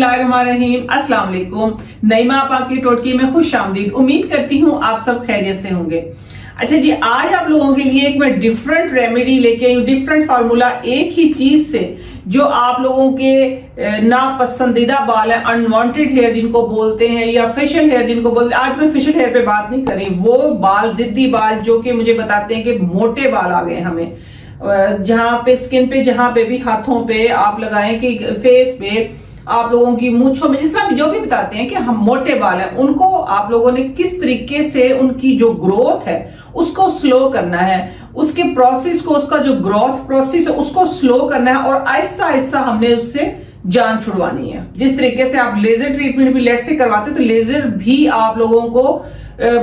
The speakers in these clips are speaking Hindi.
बिस्मिल्लाहिर्रहमानिर्रहीम, अस्सलाम वालेकुम। नईमा आपा की टोटकी में खुश आमदीद। उम्मीद करती हूँ आप सब खैरियत से होंगे। अच्छा जी, आज आप लोगों के लिए एक मैं डिफरेंट रेमेडी लेके आई हूँ, डिफरेंट फार्मूला, एक ही चीज से जो आप लोगों के नापसंदीदा बाल है, अनवांटेड हेयर जिनको बोलते हैं या फेशियल हेयर जिनको बोलते हैं। आज मैं फेशियल हेयर पे बात नहीं कर रही, वो बाल, जिद्दी बाल जो कि मुझे बताते हैं कि मोटे बाल आ गए हमें, जहां पे स्किन पे, जहां पे भी, हाथों पे आप लगाएं कि फेस पे, आप लोगों की मूंछों में, जिस तरह जो भी बताते हैं कि हम मोटे बाल हैं, उनको आप लोगों ने किस तरीके से उनकी जो ग्रोथ है उसको स्लो करना है, उसके प्रोसेस को, उसका जो ग्रोथ प्रोसेस है उसको स्लो करना है और आहिस्ता आहिस्ता हमने उससे जान छुड़वानी है। जिस तरीके से आप लेजर ट्रीटमेंट भी लेट से करवाते हो, तो लेजर भी आप लोगों को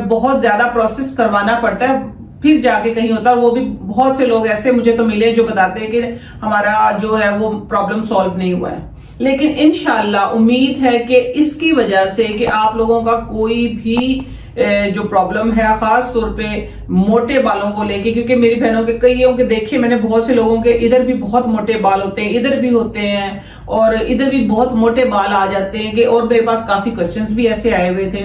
बहुत ज्यादा प्रोसेस करवाना पड़ता है, फिर जाके कहीं होता है। वो भी बहुत से लोग ऐसे मुझे तो मिले जो बताते हैं कि हमारा जो है वो प्रॉब्लम सॉल्व नहीं हुआ है। लेकिन इंशाल्लाह उम्मीद है कि इसकी वजह से कि आप लोगों का कोई भी जो प्रॉब्लम है, खास तौर पे मोटे बालों को लेके, क्योंकि मेरी बहनों के कईयों के देखे मैंने, बहुत से लोगों के इधर भी बहुत मोटे बाल होते हैं, इधर भी होते हैं और इधर भी बहुत मोटे बाल आ जाते हैं कि, और मेरे पास काफी क्वेश्चंस भी ऐसे आए हुए थे।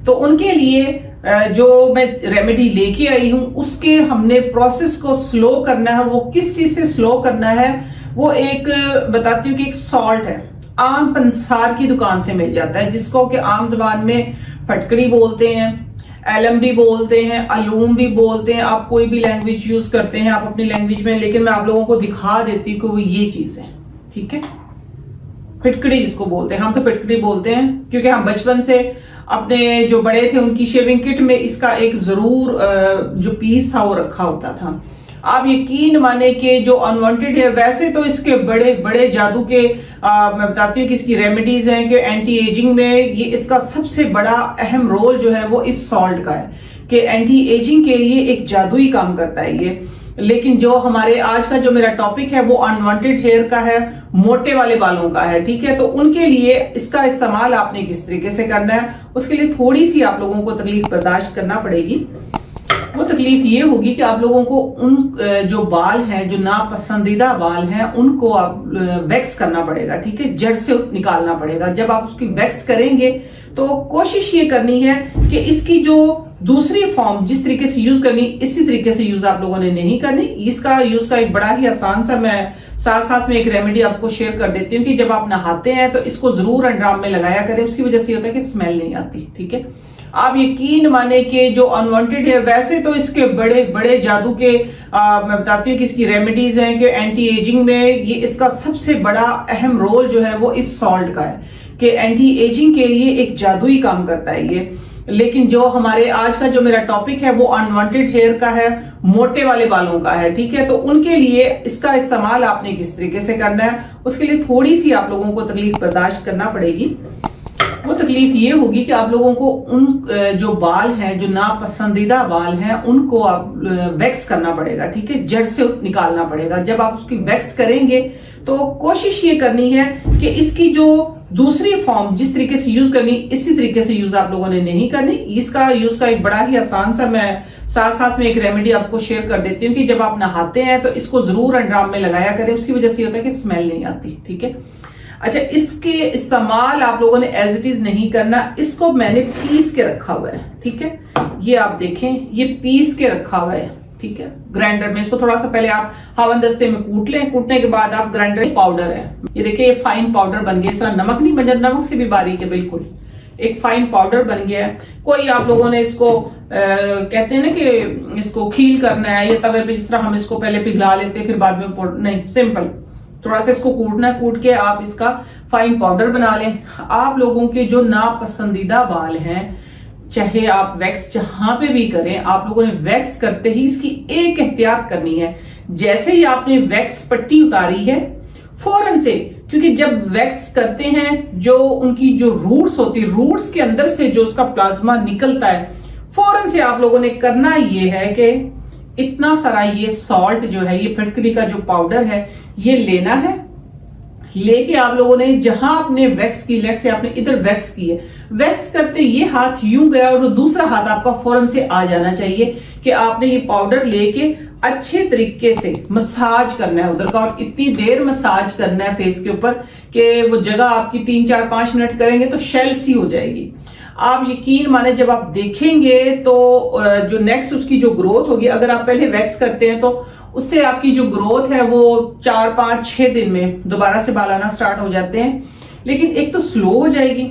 तो उनके लिए जो मैं रेमेडी लेके आई हूं, उसके हमने प्रोसेस को स्लो करना है। वो किस चीज से स्लो करना है, वो एक बताती हूँ कि एक सॉल्ट है, आम पंसार की दुकान से मिल जाता है, जिसको कि आम जबान में फटकड़ी बोलते हैं, एलम भी बोलते हैं, अलूम भी बोलते हैं। आप कोई भी लैंग्वेज यूज करते हैं आप अपनी लैंग्वेज में, लेकिन मैं आप लोगों को दिखा देती हूँ कि वो ये चीज है, ठीक है। फिटकड़ी जिसको बोलते हैं, हम तो फिटकड़ी बोलते हैं क्योंकि हम बचपन से अपने जो बड़े थे उनकी शेविंग किट में इसका एक जरूर जो पीस था वो रखा होता था। आप यकीन माने कि जो अनवांटेड है, वैसे तो इसके बड़े बड़े जादू के मैं बताती हूँ कि इसकी रेमेडीज हैं कि एंटी एजिंग में ये इसका सबसे बड़ा अहम रोल जो है वो इस सॉल्ट का है कि एंटी एजिंग के लिए एक जादुई काम करता है ये। लेकिन जो हमारे आज का जो मेरा टॉपिक है वो अनवांटेड हेयर का है, मोटे वाले बालों का है, ठीक है। तो उनके लिए इसका इस्तेमाल आपने किस तरीके से करना है, उसके लिए थोड़ी सी आप लोगों को तकलीफ बर्दाश्त करना पड़ेगी। वो तकलीफ ये होगी कि आप लोगों को उन जो बाल हैं, जो नापसंदीदा बाल हैं, उनको आप वैक्स करना पड़ेगा, ठीक है, जड़ से निकालना पड़ेगा। जब आप उसकी वैक्स करेंगे तो कोशिश ये करनी है कि इसकी जो दूसरी फॉर्म जिस तरीके से यूज करनी, इसी तरीके से यूज आप लोगों ने नहीं करनी। इसका यूज का एक बड़ा ही आसान सा मैं साथ साथ में एक रेमेडी आपको शेयर कर देती हूँ कि जब आप नहाते हैं तो इसको जरूर अंडरआर्म में लगाया करें, उसकी वजह से होता है कि स्मेल नहीं आती, ठीक है। आप यकीन माने कि जो अनवांटेड है, वैसे तो इसके बड़े बड़े जादू के मैं बताती हूँ कि इसकी रेमेडीज हैं कि एंटी एजिंग में ये इसका सबसे बड़ा अहम रोल जो है वो इस सॉल्ट का है कि एंटी एजिंग के लिए एक जादुई काम करता है ये। लेकिन जो हमारे आज का जो मेरा टॉपिक है वो अनवांटेड हेयर का है, मोटे वाले बालों का है, ठीक है। तो उनके लिए इसका इस्तेमाल आपने किस तरीके से करना है, उसके लिए थोड़ी सी आप लोगों को तकलीफ बर्दाश्त करना पड़ेगी। वो तकलीफ ये होगी कि आप लोगों को उन जो बाल हैं, जो नापसंदीदा बाल हैं, उनको आप वैक्स करना पड़ेगा, ठीक है, जड़ से निकालना पड़ेगा। जब आप उसकी वैक्स करेंगे तो कोशिश ये करनी है कि इसकी जो दूसरी फॉर्म जिस तरीके से यूज करनी, इसी तरीके से यूज आप लोगों ने नहीं करनी। इसका यूज का एक बड़ा ही आसान सा मैं साथ साथ में एक रेमेडी आपको शेयर कर देती हूँ कि जब आप नहाते हैं तो इसको जरूर अंडरआर्म में लगाया करें, उसकी वजह से होता है कि स्मेल नहीं आती, ठीक है। अच्छा, इसके इस्तेमाल आप लोगों ने एज इट इज नहीं करना, इसको मैंने पीस के रखा हुआ है, ठीक है। ये आप देखें, ये पीस के रखा हुआ है, ठीक है, ग्राइंडर में। इसको थोड़ा सा पहले आप हवन दस्ते में कूट लें, कूटने के बाद आप ग्राइंडर, पाउडर है ये देखिए, ये फाइन पाउडर बन गया। इस तरह नमक नहीं बन जाता, नमक से भी बारीक है, बिल्कुल एक फाइन पाउडर बन गया है। कोई आप लोगों ने इसको कहते हैं ना कि इसको खील करना है, या तवे पे जिस तरह हम इसको पहले पिघला लेते फिर बाद में, नहीं, सिंपल थोड़ा सा इसको कूटना, कूट के आप इसका फाइन पाउडर बना लें। आप लोगों के जो नापसंदीदा बाल हैं, चाहे आप वैक्स जहां पे भी करें, आप लोगों ने वैक्स करते ही इसकी एक एहतियात करनी है। जैसे ही आपने वैक्स पट्टी उतारी है, फौरन से, क्योंकि जब वैक्स करते हैं जो उनकी जो रूट्स होती है, रूट्स के अंदर से जो उसका प्लाज्मा निकलता है, फौरन से आप लोगों ने करना ये है कि इतना सारा ये सॉल्ट जो है, ये फिटकरी का जो पाउडर है, ये लेना है। लेके आप लोगों ने जहां आपने वैक्स की, लेट से आपने इधर वैक्स की है, वैक्स करते ये हाथ यूं गया और दूसरा हाथ आपका फौरन से आ जाना चाहिए कि आपने ये पाउडर लेके अच्छे तरीके से मसाज करना है उधर का, और इतनी देर मसाज करना है फेस के ऊपर कि वो जगह आपकी 3-4-5 मिनट करेंगे तो शेल सी हो जाएगी। आप यकीन माने जब आप देखेंगे तो जो नेक्स्ट उसकी जो ग्रोथ होगी, अगर आप पहले वैक्स करते हैं तो उससे आपकी जो ग्रोथ है वो 4-5-6 दिन में दोबारा से बाल आना स्टार्ट हो जाते हैं। लेकिन एक तो स्लो हो जाएगी,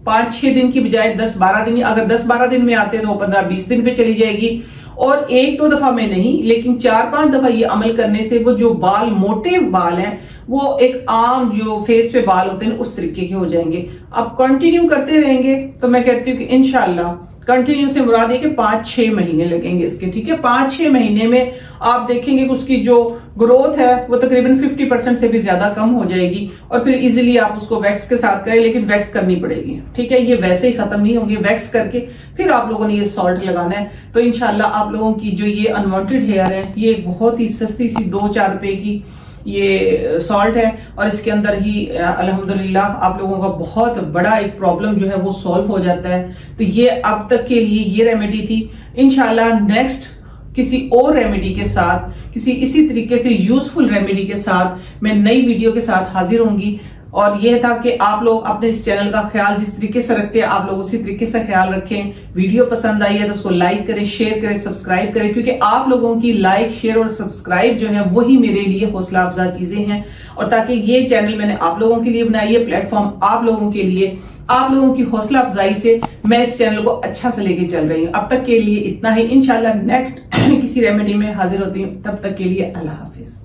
5-6 दिन की बजाय 10-12 दिन, अगर 10-12 दिन में आते हैं तो 15-20 दिन पे चली जाएगी। और 1-2 दफा में नहीं, लेकिन 4-5 दफा ये अमल करने से वो जो बाल, मोटे बाल हैं, वो एक आम जो फेस पे बाल होते हैं उस तरीके के हो जाएंगे। अब कंटिन्यू करते रहेंगे तो मैं कहती हूँ कि इंशाल्लाह, कंटिन्यू से मुराद है कि 5-6 महीने लगेंगे इसके, ठीक है। 5-6 महीने में आप देखेंगे कि उसकी जो ग्रोथ है वो तकरीबन 50% से भी ज्यादा कम हो जाएगी, और फिर इजीली आप उसको वैक्स के साथ करें, लेकिन वैक्स करनी पड़ेगी, ठीक है। ये वैसे ही खत्म नहीं होंगे, वैक्स करके फिर आप लोगों ने ये सॉल्ट लगाना है। तो इंशाल्लाह आप लोगों की जो ये अनवांटेड हेयर है, ये बहुत ही सस्ती सी 2-4 रुपए की ये सॉल्ट है, और इसके अंदर ही अल्हम्दुलिल्लाह आप लोगों का बहुत बड़ा एक प्रॉब्लम जो है वो सॉल्व हो जाता है। तो ये अब तक के लिए ये रेमेडी थी। इंशाल्लाह नेक्स्ट किसी और रेमेडी के साथ, किसी इसी तरीके से यूजफुल रेमेडी के साथ मैं नई वीडियो के साथ हाजिर होंगी। और यह था कि आप लोग अपने इस चैनल का ख्याल जिस तरीके से रखते हैं, आप लोग उसी तरीके से ख्याल रखें। वीडियो पसंद आई है तो उसको लाइक करें, शेयर करें, सब्सक्राइब करें, क्योंकि आप लोगों की लाइक, शेयर और सब्सक्राइब जो है वही मेरे लिए हौसला अफजा चीजें हैं। और ताकि ये चैनल मैंने आप लोगों के लिए बनाई है, प्लेटफॉर्म आप लोगों के लिए, आप लोगों की हौसला अफजाई से मैं इस चैनल को अच्छा से लेके चल रही हूँ। अब तक के लिए इतना ही। इंशाल्लाह नेक्स्ट किसी रेमेडी में हाजिर होती हूँ, तब तक के लिए अल्लाह हाफिज।